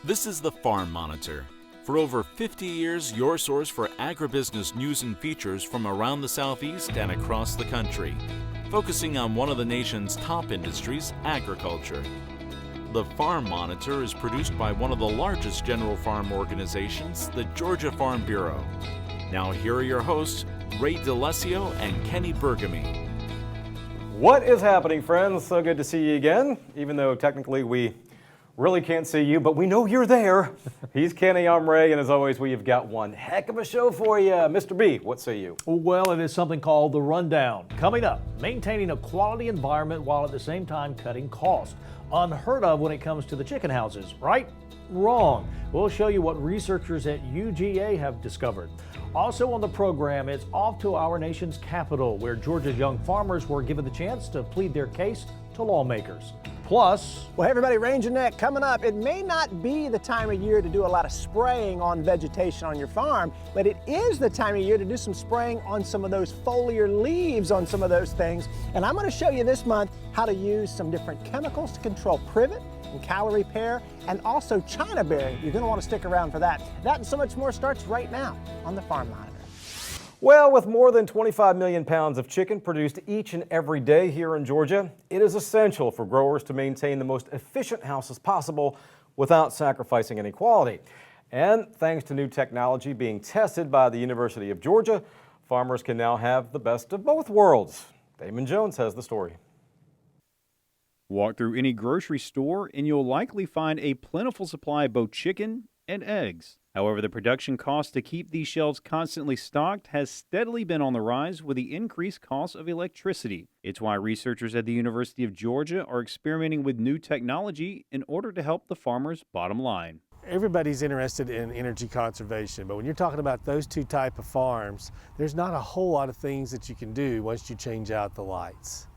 This is the Farm Monitor. For over 50 years, your source for agribusiness news and features from around the Southeast and across the country, focusing on one of the nation's top industries, agriculture. The Farm Monitor is produced by one of the largest general farm organizations, the Georgia Farm Bureau. Now here are your hosts, Ray DeLessio and Kenny Bergamy. What is happening, friends? So good to see you again, even though technically we really can't see you, but we know you're there. He's Kenny, I'm Ray, and as always, we have got one heck of a show for you. Mr. B, what say you? Well, it is something called the Rundown. Coming up, maintaining a quality environment while at the same time cutting costs. Unheard of when it comes to the chicken houses, right? Wrong. We'll show you what researchers at UGA have discovered. Also on the program, it's off to our nation's capital, where Georgia's young farmers were given the chance to plead their case to lawmakers. Plus, well, hey everybody, Ranger Neck coming up. It may not be the time of year to do a lot of spraying on vegetation on your farm, but it is the time of year to do some spraying on some of those foliar leaves on some of those things. And I'm going to show you this month how to use some different chemicals to control privet and calorie pair, and also China berry. You're going to want to stick around for that. That and so much more starts right now on the Farm Monitor. Well, with more than 25 million pounds of chicken produced each and every day here in Georgia, it is essential for growers to maintain the most efficient houses possible without sacrificing any quality. And thanks to new technology being tested by the University of Georgia, farmers can now have the best of both worlds. Damon Jones has the story. Walk through any grocery store and you'll likely find a plentiful supply of both chicken and eggs. However, the production cost to keep these shelves constantly stocked has steadily been on the rise with the increased cost of electricity. It's why researchers at the University of Georgia are experimenting with new technology in order to help the farmers' bottom line. Everybody's interested in energy conservation, but when you're talking about those two type of farms, there's not a whole lot of things that you can do once you change out the lights.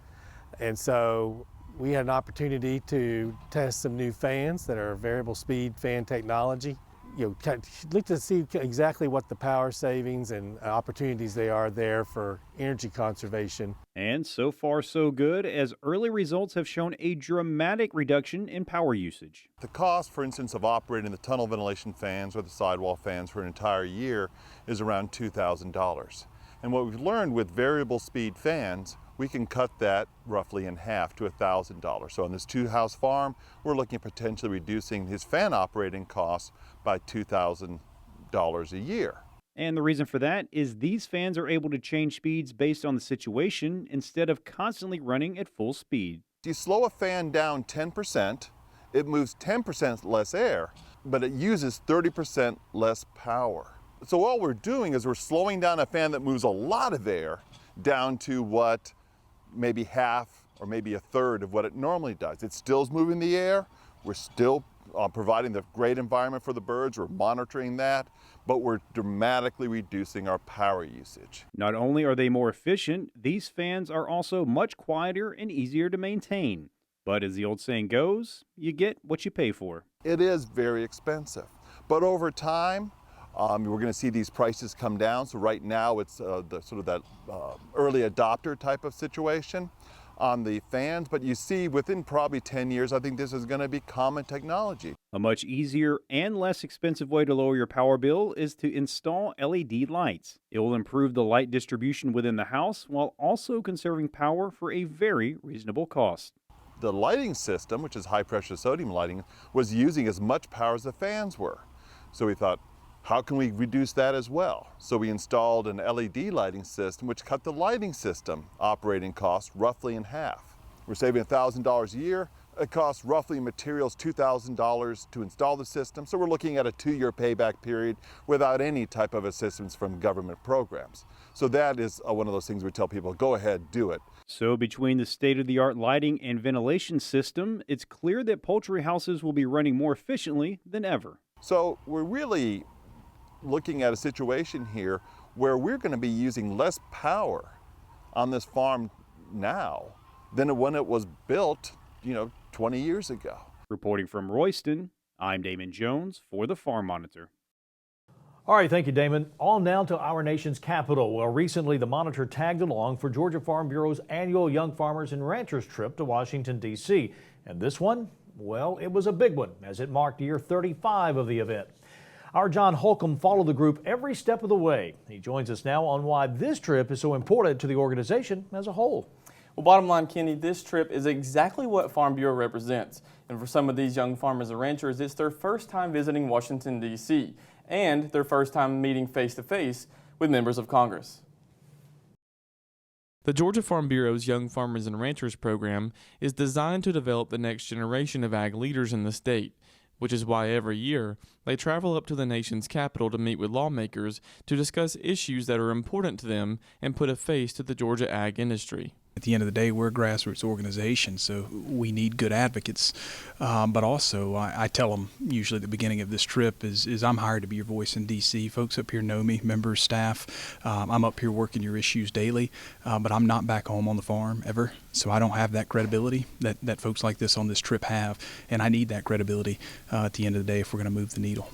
And so we had an opportunity to test some new fans that are variable speed fan technology. Look to see exactly what the power savings and opportunities they are there for energy conservation. And so far so good, as early results have shown a dramatic reduction in power usage. The cost, for instance, of operating the tunnel ventilation fans or the sidewall fans for an entire year is around $2,000. And what we've learned with variable speed fans, we can cut that roughly in half to $1,000. So on this two-house farm, we're looking at potentially reducing his fan operating costs by $2,000 a year. And the reason for that is these fans are able to change speeds based on the situation instead of constantly running at full speed. You slow a fan down 10%, it moves 10% less air, but it uses 30% less power. So all we're doing is we're slowing down a fan that moves a lot of air down to what maybe half or maybe a third of what it normally does. It still is moving the air. We're still providing the great environment for the birds. We're monitoring that, but we're dramatically reducing our power usage. Not only are they more efficient, these fans are also much quieter and easier to maintain. But as the old saying goes, you get what you pay for. It is very expensive, but over time, we're going to see these prices come down. So right now it's the sort of that early adopter type of situation on the fans. But you see within probably 10 years, I think this is going to be common technology. A much easier and less expensive way to lower your power bill is to install LED lights. It will improve the light distribution within the house while also conserving power for a very reasonable cost. The lighting system, which is high pressure sodium lighting, was using as much power as the fans were. So we thought, how can we reduce that as well? So we installed an LED lighting system, which cut the lighting system operating costs roughly in half. We're saving $1,000 a year. It costs roughly materials $2,000 to install the system. So we're looking at a 2-year payback period without any type of assistance from government programs. So that is one of those things we tell people, go ahead, do it. So between the state-of-the-art lighting and ventilation system, it's clear that poultry houses will be running more efficiently than ever. So we're really looking at a situation here where we're going to be using less power on this farm now than when it was built, 20 years ago. Reporting from Royston, I'm Damon Jones for the Farm Monitor. all right, thank you, Damon. On now to our nation's capital. Well, recently the Monitor tagged along for Georgia Farm Bureau's annual Young Farmers and Ranchers trip to Washington, D.C. And this one Well, it was a big one as it marked year 35 of the event. Our John Holcomb followed the group every step of the way. He joins us now on why this trip is so important to the organization as a whole. Well, bottom line, Kenny, this trip is exactly what Farm Bureau represents. And for some of these young farmers and ranchers, it's their first time visiting Washington, D.C. and their first time meeting face-to-face with members of Congress. The Georgia Farm Bureau's Young Farmers and Ranchers program is designed to develop the next generation of ag leaders in the state, which is why every year they travel up to the nation's capital to meet with lawmakers to discuss issues that are important to them and put a face to the Georgia ag industry. At the end of the day, we're a grassroots organization, so we need good advocates. But also, I tell them usually at the beginning of this trip is I'm hired to be your voice in D.C. Folks up here know me, members, staff. I'm up here working your issues daily, but I'm not back home on the farm ever. So I don't have that credibility that folks like this on this trip have, and I need that credibility at the end of the day if we're going to move the needle.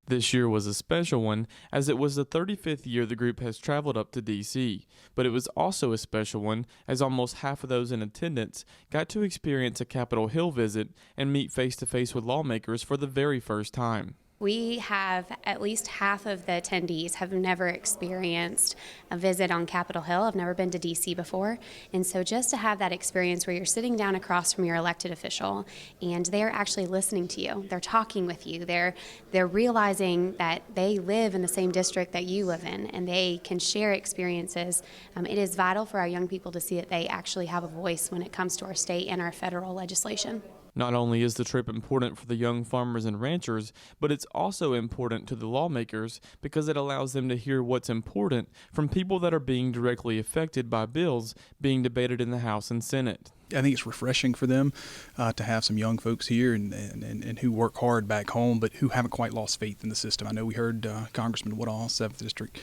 This year was a special one as it was the 35th year the group has traveled up to D.C., but it was also a special one as almost half of those in attendance got to experience a Capitol Hill visit and meet face-to-face with lawmakers for the very first time. We have at least half of the attendees have never experienced a visit on Capitol Hill. I've never been to D.C. before. And so just to have that experience where you're sitting down across from your elected official and they're actually listening to you, they're talking with you, they're realizing that they live in the same district that you live in and they can share experiences. It is vital for our young people to see that they actually have a voice when it comes to our state and our federal legislation. Not only is the trip important for the young farmers and ranchers, but it's also important to the lawmakers because it allows them to hear what's important from people that are being directly affected by bills being debated in the House and Senate. I think it's refreshing for them to have some young folks here and who work hard back home, but who haven't quite lost faith in the system. I know we heard Congressman Woodall, 7th District,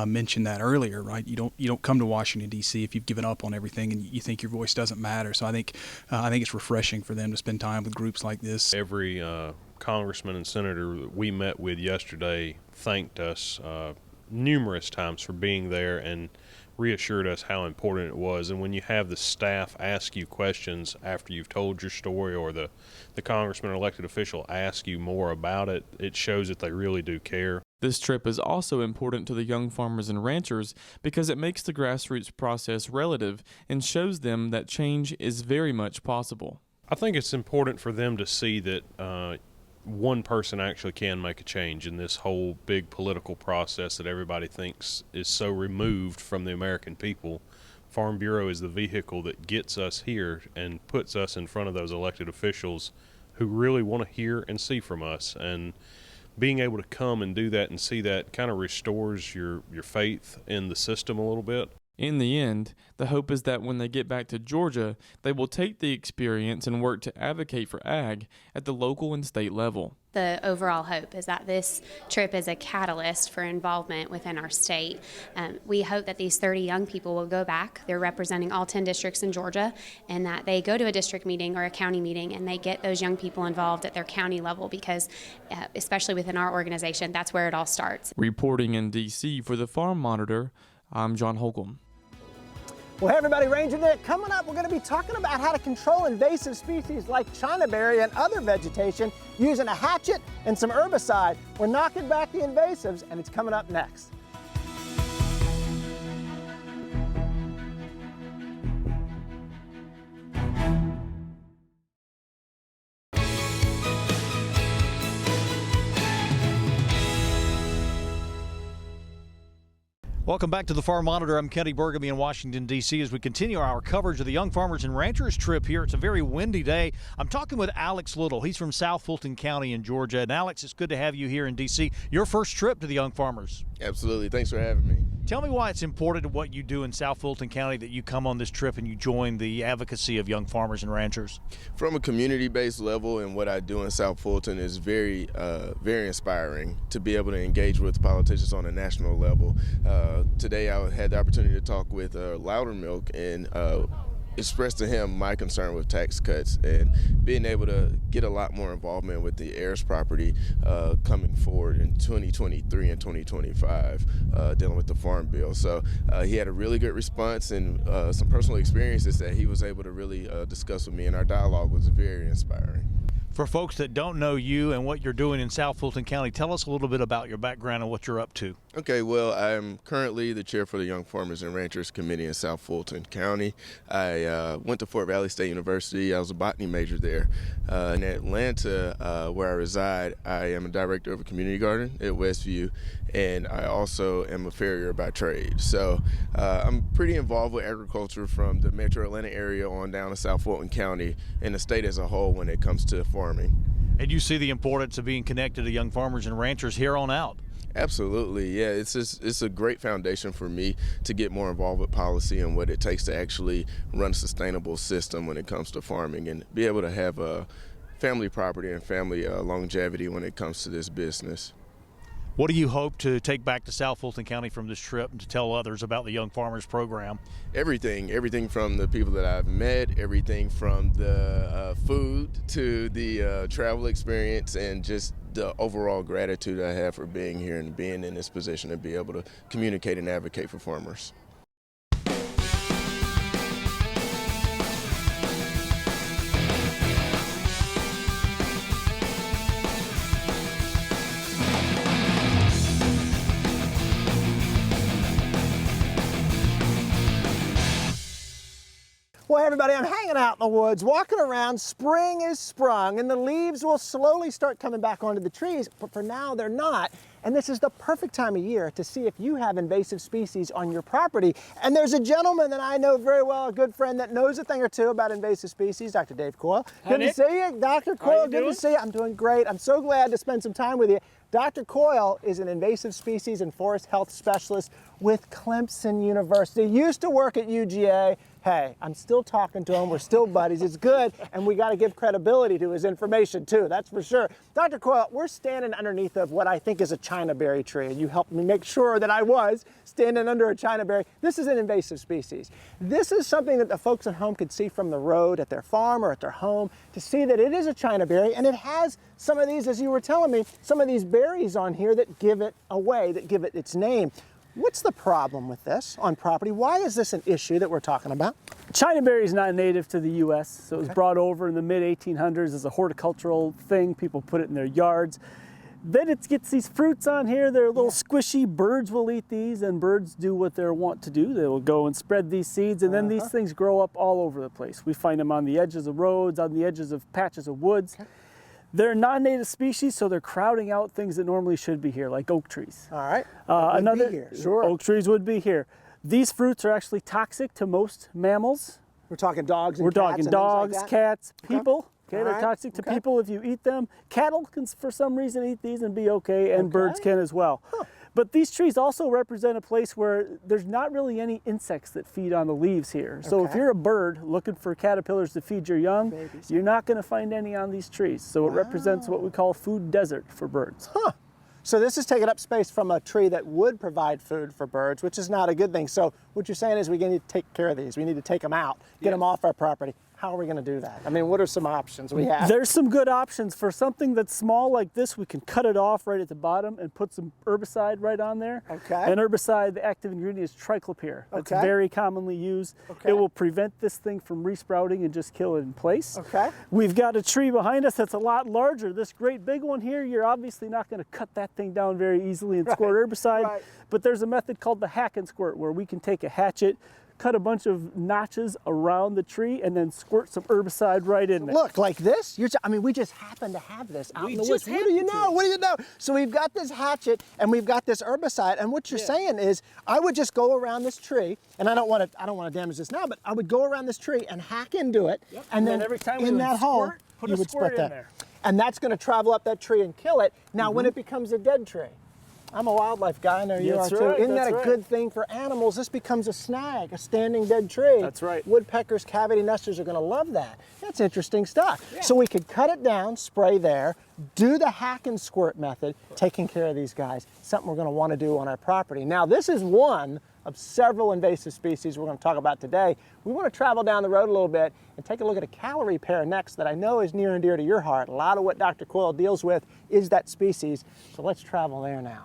mention that earlier, right? You don't come to Washington, D.C. if you've given up on everything and you think your voice doesn't matter. So I think it's refreshing for them to spend time with groups like this. Every congressman and senator that we met with yesterday thanked us numerous times for being there and reassured us how important it was. And when you have the staff ask you questions after you've told your story, or the congressman or elected official ask you more about it, it shows that they really do care. This trip is also important to the young farmers and ranchers because it makes the grassroots process relative and shows them that change is very much possible. I think it's important for them to see that one person actually can make a change in this whole big political process that everybody thinks is so removed from the American people. Farm Bureau is the vehicle that gets us here and puts us in front of those elected officials who really want to hear and see from us. And being able to come and do that and see that kind of restores your faith in the system a little bit. In the end, the hope is that when they get back to Georgia, they will take the experience and work to advocate for ag at the local and state level. The overall hope is that this trip is a catalyst for involvement within our state. We hope that these 30 young people will go back. They're representing all 10 districts in Georgia, and that they go to a district meeting or a county meeting and they get those young people involved at their county level because, especially within our organization, that's where it all starts. Reporting in D.C. for the Farm Monitor, I'm John Holcomb. Well, hey everybody, Ranger Nick. Coming up, we're going to be talking about how to control invasive species like chinaberry and other vegetation using a hatchet and some herbicide. We're knocking back the invasives, and it's coming up next. Welcome back to the Farm Monitor. I'm Kenny Burgamy in Washington, D.C. as we continue our coverage of the Young Farmers and Ranchers trip here. It's a very windy day. I'm talking with Alex Little. He's from South Fulton County in Georgia. And Alex, it's good to have you here in D.C. Your first trip to the Young Farmers. Absolutely. Thanks for having me. Tell me why it's important to what you do in South Fulton County that you come on this trip and you join the advocacy of Young Farmers and Ranchers. From a community-based level, and what I do in South Fulton is very inspiring to be able to engage with politicians on a national level. Today I had the opportunity to talk with Loudermilk and express to him my concern with tax cuts and being able to get a lot more involvement with the heirs property coming forward in 2023 and 2025 dealing with the farm bill. So he had a really good response and some personal experiences that he was able to really discuss with me, and our dialogue was very inspiring. For folks that don't know you and what you're doing in South Fulton County, tell us a little bit about your background and what you're up to. Okay, well, I'm currently the chair for the Young Farmers and Ranchers Committee in South Fulton County. I went to Fort Valley State University. I was a botany major there. In Atlanta, where I reside, I am a director of a community garden at Westview, and I also am a farrier by trade. So I'm pretty involved with agriculture from the metro Atlanta area on down to South Fulton County and the state as a whole when it comes to farming. And you see the importance of being connected to young farmers and ranchers here on out. Absolutely, yeah. It's a great foundation for me to get more involved with policy and what it takes to actually run a sustainable system when it comes to farming and be able to have a family property and family longevity when it comes to this business. What do you hope to take back to South Fulton County from this trip and to tell others about the Young Farmers Program? Everything from the people that I've met, everything from the food to the travel experience, and just the overall gratitude I have for being here and being in this position to be able to communicate and advocate for farmers. Well, everybody, I'm hanging out in the woods, walking around. Spring is sprung, and the leaves will slowly start coming back onto the trees, but for now they're not. And this is the perfect time of year to see if you have invasive species on your property. And there's a gentleman that I know very well, a good friend that knows a thing or two about invasive species, Dr. Dave Coyle. Good to see you, Dr. Coyle. Good to see you. I'm doing great. I'm so glad to spend some time with you. Dr. Coyle is an invasive species and forest health specialist with Clemson University. Used to work at UGA. Hey, I'm still talking to him. We're still buddies. It's good, and we got to give credibility to his information too. That's for sure. Dr. Coyle, we're standing underneath of what I think is a Chinaberry tree, and you helped me make sure that I was standing under a Chinaberry. This is an invasive species. This is something that the folks at home could see from the road at their farm or at their home to see that it is a Chinaberry, and it has some of these, as you were telling me, some of these berries on here that give it away, that give it its name. What's the problem with this on property? Why is this an issue that we're talking about? Chinaberry is not native to the U.S., so it was brought over in the mid-1800s as a horticultural thing. People put it in their yards. Then it gets these fruits on here. They're a little squishy. Birds will eat these, and birds do what they want to do. They will go and spread these seeds, and then these things grow up all over the place. We find them on the edges of roads, on the edges of patches of woods. They're non-native species, so they're crowding out things that normally should be here, like oak trees. All right. Oak trees would be here. These fruits are actually toxic to most mammals. We're talking dogs and We're cats talking and dogs, things like that? cats, people. Okay, they're right. toxic to people if you eat them. Cattle can, for some reason, eat these and be okay, and birds can as well. But these trees also represent a place where there's not really any insects that feed on the leaves here. So if you're a bird looking for caterpillars to feed your young, you're not going to find any on these trees. So it represents what we call food desert for birds. So this is taking up space from a tree that would provide food for birds, which is not a good thing. So what you're saying is we need to take care of these. We need to take them out, get them off our property. How are we going to do that? I mean, what are some options we have? There's some good options. For something that's small like this, we can cut it off right at the bottom and put some herbicide right on there. Okay. And herbicide, the active ingredient is triclopyr. That's very commonly used. It will prevent this thing from resprouting and just kill it in place. Okay. We've got a tree behind us that's a lot larger. This great big one here, you're obviously not going to cut that thing down very easily and squirt herbicide. But there's a method called the hack and squirt where we can take a hatchet, cut a bunch of notches around the tree, and then squirt some herbicide right in there. Look, like this? I mean, we just happen to have this out in the woods. What do you know? What do you know? So we've got this hatchet and we've got this herbicide, and what you're saying is I would just go around this tree, and I don't want to damage this now, but I would go around this tree and hack into it, and then every time in that hole, put you a would squirt squirt in that. there. And that's going to travel up that tree and kill it. Now, when it becomes a dead tree, I'm a wildlife guy, I know you are too. Isn't that a good thing for animals? This becomes a snag, a standing dead tree. That's right. Woodpeckers, cavity nesters are going to love that. That's interesting stuff. So we could cut it down, spray there, do the hack and squirt method, taking care of these guys. Something we're going to want to do on our property. Now, this is one of several invasive species we're going to talk about today. We want to travel down the road a little bit and take a look at a calorie pair next that I know is near and dear to your heart. A lot of what Dr. Coyle deals with is that species. So let's travel there now.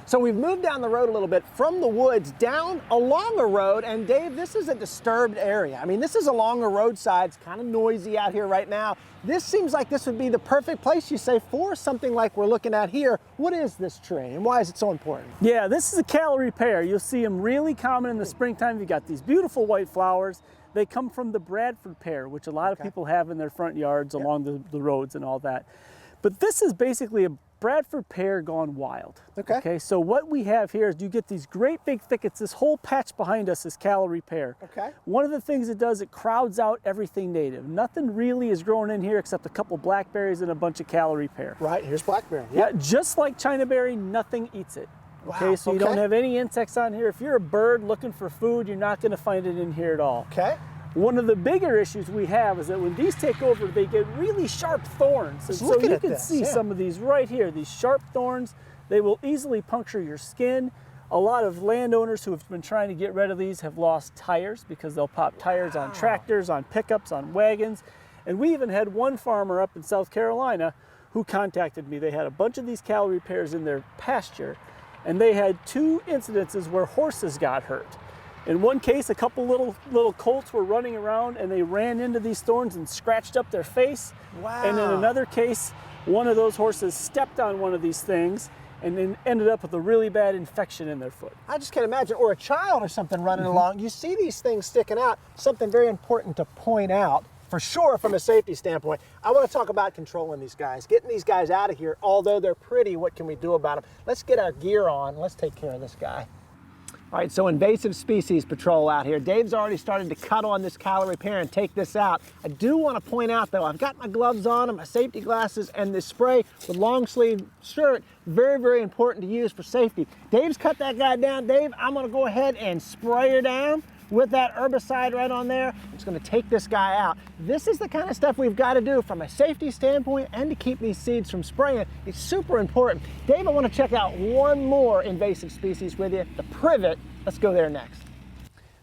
So we've moved down the road a little bit from the woods down along a road, and Dave, this is a disturbed area. I mean, this is along a roadside. It's kind of noisy out here right now. This seems like this would be the perfect place, you say, for something like we're looking at here. What is this tree and why is it so important? Yeah, this is a calorie pear. You'll see them really common in the springtime. You've got these beautiful white flowers. They come from the Bradford pear, which a lot of people have in their front yards along the roads and all that. But this is basically a Bradford pear gone wild. Okay, so what we have here is you get these great big thickets. This whole patch behind us is calorie pear. Okay. One of the things it does, it crowds out everything native. Nothing really is growing in here except a couple blackberries and a bunch of calorie pear. Right, here's blackberry. Yeah, just like China berry, nothing eats it. Okay, so you don't have any insects on here. If you're a bird looking for food, you're not going to find it in here at all. Okay. One of the bigger issues we have is that when these take over, they get really sharp thorns. And so you can see some of these right here, these sharp thorns. They will easily puncture your skin. A lot of landowners who have been trying to get rid of these have lost tires because they'll pop tires on tractors, on pickups, on wagons. And we even had one farmer up in South Carolina who contacted me. They had a bunch of these calorie pears in their pasture, and they had 2 incidences where horses got hurt. In one case, a couple little colts were running around and they ran into these thorns and scratched up their face. Wow. And in another case, one of those horses stepped on one of these things and then ended up with a really bad infection in their foot. I just can't imagine, or a child or something running along. You see these things sticking out. Something very important to point out, for sure, from a safety standpoint. I want to talk about controlling these guys, getting these guys out of here. Although they're pretty, what can we do about them? Let's get our gear on. Let's take care of this guy. All right, so invasive species patrol out here. Dave's already started to cut on this calorie pear and take this out. I do want to point out, though, I've got my gloves on and my safety glasses and this spray with long sleeve shirt. Very, very important to use for safety. Dave's cut that guy down. Dave, I'm going to go ahead and spray her down with that herbicide right on there. It's going to take this guy out. This is the kind of stuff we've got to do from a safety standpoint and to keep these seeds from spraying. It's super important. Dave, I want to check out one more invasive species with you, the privet. Let's go there next.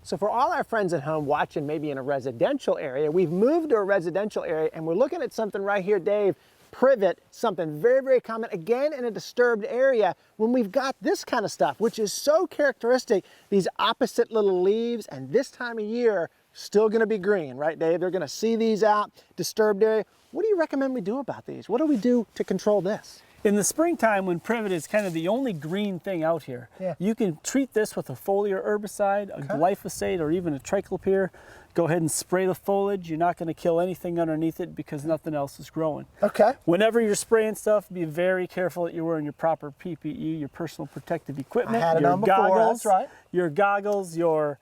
So for all our friends at home watching maybe in a residential area, we've moved to a residential area and we're looking at something right here, Dave. Privet, something very, very common, again, in a disturbed area when we've got this kind of stuff, which is so characteristic, these opposite little leaves, and this time of year, still gonna be green, right, Dave? They're gonna see these out, disturbed area. What do you recommend we do about these? What do we do to control this? In the springtime, when privet is kind of the only green thing out here, you can treat this with a foliar herbicide, a glyphosate, or even a triclopyr. Go ahead and spray the foliage. You're not going to kill anything underneath it because nothing else is growing. Okay. Whenever you're spraying stuff, be very careful that you're wearing your proper PPE, your personal protective equipment, I had it on before, goggles, that's right. Your goggles, your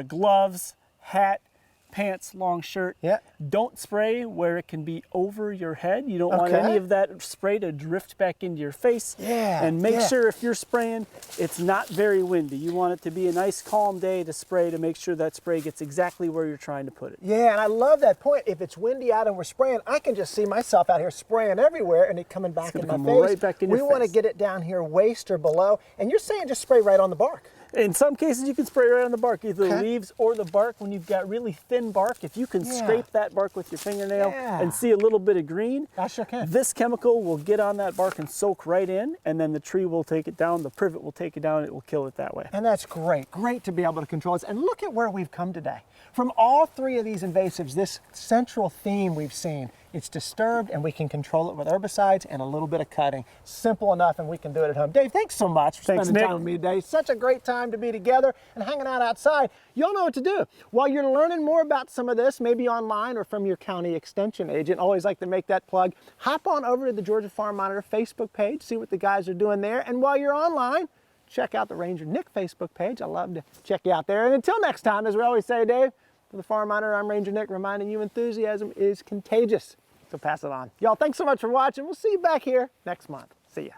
gloves, hat, pants, long shirt. Yeah. Don't spray where it can be over your head. You don't want any of that spray to drift back into your face. Yeah. And make sure if you're spraying, it's not very windy. You want it to be a nice calm day to spray to make sure that spray gets exactly where you're trying to put it. Yeah, and I love that point. If it's windy out and we're spraying, I can just see myself out here spraying everywhere and it coming back in my face. Right back in your face. We want to get it down here waist or below. And you're saying just spray right on the bark. In some cases, you can spray right on the bark, either the leaves or the bark. When you've got really thin bark, if you can scrape that bark with your fingernail and see a little bit of green, I sure can. This chemical will get on that bark and soak right in, and then the tree will take it down, the privet will take it down, it will kill it that way. And that's great. Great to be able to control this. And look at where we've come today. From all 3 of these invasives, this central theme we've seen, it's disturbed and we can control it with herbicides and a little bit of cutting. Simple enough, and we can do it at home. Dave, thanks so much for spending time with me today. Such a great time to be together and hanging out outside. Y'all know what to do. While you're learning more about some of this, maybe online or from your county extension agent, always like to make that plug, hop on over to the Georgia Farm Monitor Facebook page, see what the guys are doing there. And while you're online, check out the Ranger Nick Facebook page. I love to check you out there. And until next time, as we always say, Dave, for the Farm Monitor, I'm Ranger Nick, reminding you enthusiasm is contagious. So pass it on. Y'all, thanks so much for watching. We'll see you back here next month. See ya.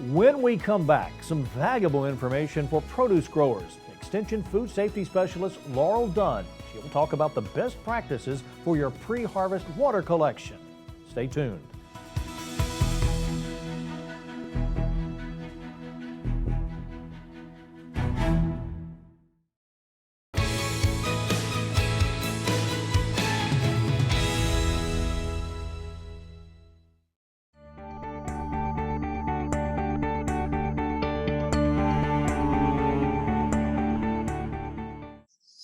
When we come back, some valuable information for produce growers. Extension Food Safety Specialist Laurel Dunn. She'll talk about the best practices for your pre-harvest water collection. Stay tuned.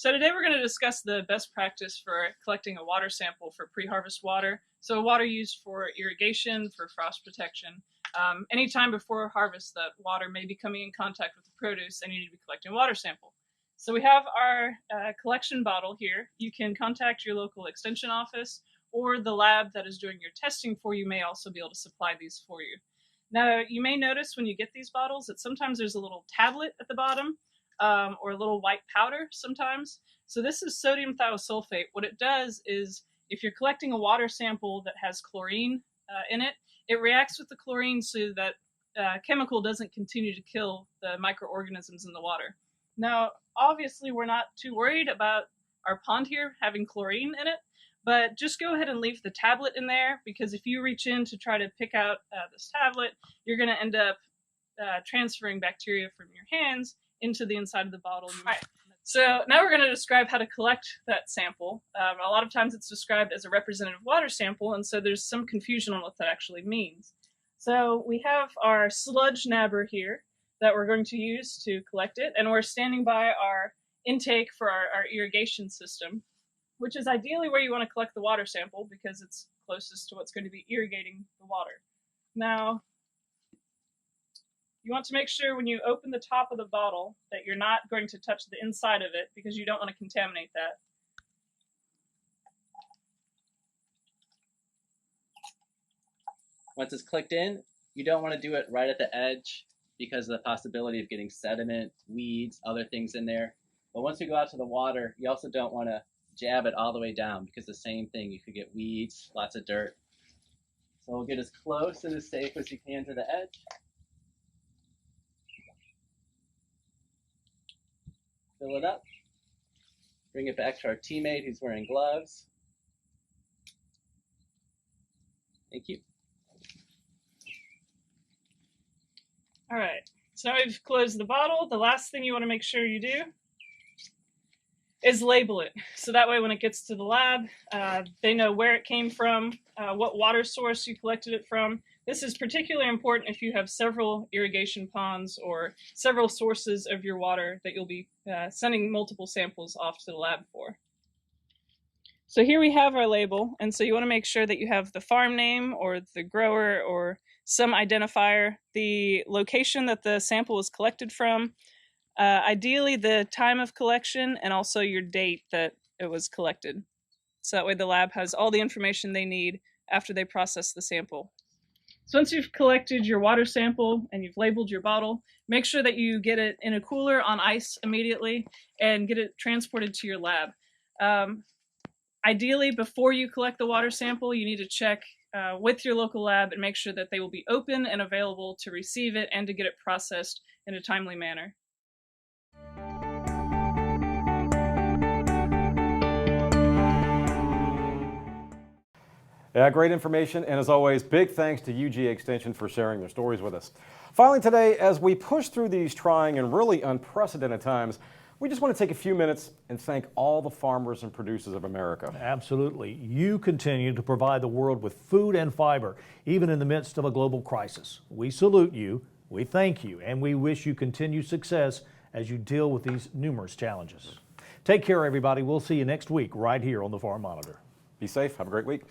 So today we're going to discuss the best practice for collecting a water sample for pre-harvest water. So water used for irrigation, for frost protection. Anytime before harvest that water may be coming in contact with the produce and you need to be collecting a water sample. So we have our collection bottle here. You can contact your local extension office, or the lab that is doing your testing for you may also be able to supply these for you. Now, you may notice when you get these bottles that sometimes there's a little tablet at the bottom, or a little white powder sometimes. So this is sodium thiosulfate. What it does is, if you're collecting a water sample that has chlorine in it, it reacts with the chlorine so that chemical doesn't continue to kill the microorganisms in the water. Now, obviously, we're not too worried about our pond here having chlorine in it, but just go ahead and leave the tablet in there, because if you reach in to try to pick out this tablet, you're going to end up transferring bacteria from your hands into the inside of the bottle. All right. So now we're going to describe how to collect that sample. A lot of times it's described as a representative water sample, and so there's some confusion on what that actually means. So we have our sludge nabber here that we're going to use to collect it, and we're standing by our intake for our irrigation system, which is ideally where you want to collect the water sample because it's closest to what's going to be irrigating the water. Now, you want to make sure when you open the top of the bottle that you're not going to touch the inside of it, because you don't want to contaminate that. Once it's clicked in, you don't want to do it right at the edge because of the possibility of getting sediment, weeds, other things in there. But once you go out to the water, you also don't want to jab it all the way down, because the same thing, you could get weeds, lots of dirt. So we'll get as close and as safe as you can to the edge. Fill it up. Bring it back to our teammate who's wearing gloves. Thank you. All right, so now we've closed the bottle. The last thing you want to make sure you do is label it. So that way when it gets to the lab, they know where it came from, what water source you collected it from. This is particularly important if you have several irrigation ponds or several sources of your water that you'll be sending multiple samples off to the lab for. So here we have our label, and so you want to make sure that you have the farm name or the grower or some identifier, the location that the sample was collected from, ideally the time of collection, and also your date that it was collected. So that way the lab has all the information they need after they process the sample. So once you've collected your water sample and you've labeled your bottle, make sure that you get it in a cooler on ice immediately and get it transported to your lab. Ideally, before you collect the water sample, you need to check with your local lab and make sure that they will be open and available to receive it and to get it processed in a timely manner. Yeah, great information, and as always, big thanks to UG Extension for sharing their stories with us. Finally today, as we push through these trying and really unprecedented times, we just want to take a few minutes and thank all the farmers and producers of America. Absolutely. You continue to provide the world with food and fiber, even in the midst of a global crisis. We salute you, we thank you, and we wish you continued success as you deal with these numerous challenges. Take care, everybody. We'll see you next week right here on the Farm Monitor. Be safe. Have a great week.